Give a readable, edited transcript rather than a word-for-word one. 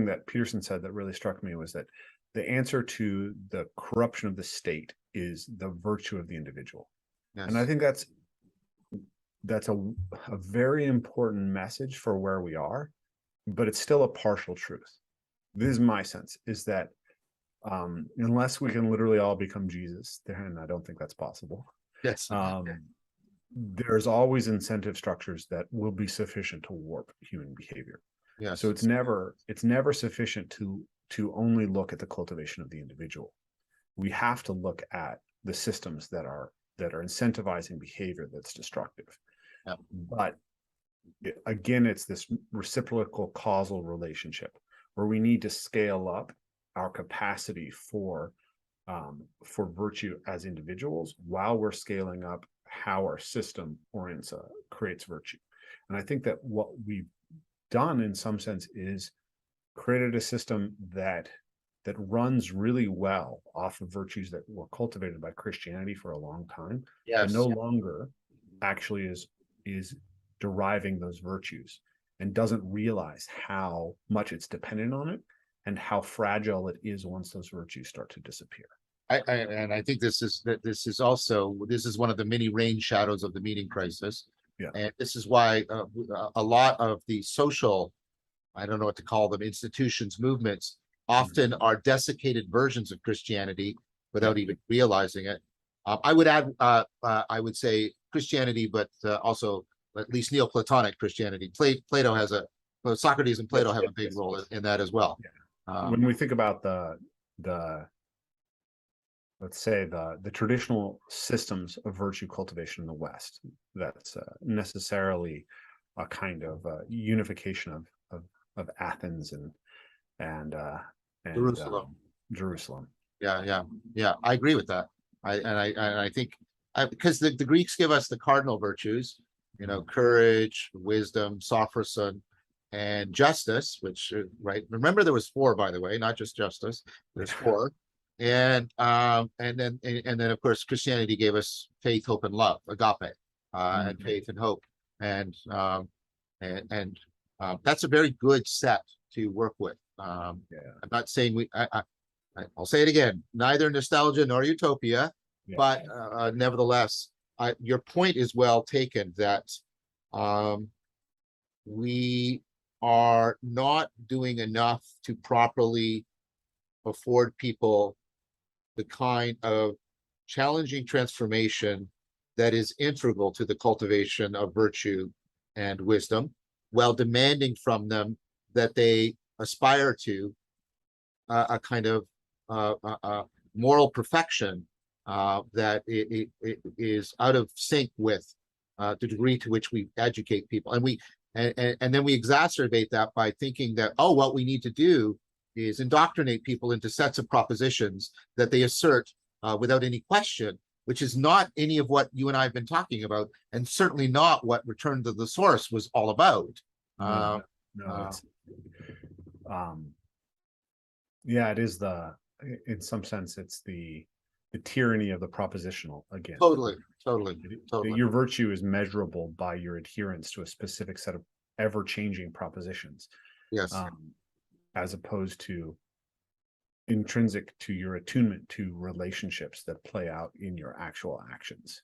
that Peterson said that really struck me was that the answer to the corruption of the state is the virtue of the individual. And I Yes. think that's a very important message for where we are, but it's still a partial truth. This is my sense, is that unless we can literally all become Jesus, and I don't think that's possible, Yes. there's always incentive structures that will be sufficient to warp human behavior. Yes. So it's never sufficient to only look at the cultivation of the individual. We have to look at the systems that are incentivizing behavior that's destructive. Yeah. But again, it's this reciprocal causal relationship where we need to scale up our capacity for virtue as individuals while we're scaling up how our system creates virtue. And I think that what we've done in some sense is created a system that runs really well off of virtues that were cultivated by Christianity for a long time, Yes. but no longer actually is deriving those virtues, and doesn't realize how much it's dependent on it and how fragile it is once those virtues start to disappear. I think this is one of the many rain shadows of the meaning crisis. Yeah. And this is why a lot of the social, I don't know what to call them, institutions, movements, often are desiccated versions of Christianity without even realizing it. I would add, I would say Christianity, but also at least Neoplatonic Christianity. Plato has Socrates and Plato have a big role in that as well. Yeah. When we think about let's say the traditional systems of virtue cultivation in the West, that's necessarily a kind of unification of Athens and Jerusalem. Yeah. I agree with that. I think because the Greeks give us the cardinal virtues, courage, wisdom, sophroson, and justice. Which right. Remember, there was 4, by the way, not just justice. There's 4. And then of course Christianity gave us faith, hope, and love, agape, and faith and hope, and that's a very good set to work with. I'm not saying I'll say it again, neither nostalgia nor utopia, but nevertheless, your point is well taken that we are not doing enough to properly afford people the kind of challenging transformation that is integral to the cultivation of virtue and wisdom, while demanding from them that they aspire to a kind of moral perfection that it is out of sync with the degree to which we educate people. And then we exacerbate that by thinking that, what we need to do is indoctrinate people into sets of propositions that they assert without any question, which is not any of what you and I have been talking about, and certainly not what Return to the Source was all about. It is in some sense, it's the tyranny of the propositional again. Totally. Your virtue is measurable by your adherence to a specific set of ever-changing propositions. Yes. As opposed to intrinsic to your attunement to relationships that play out in your actual actions.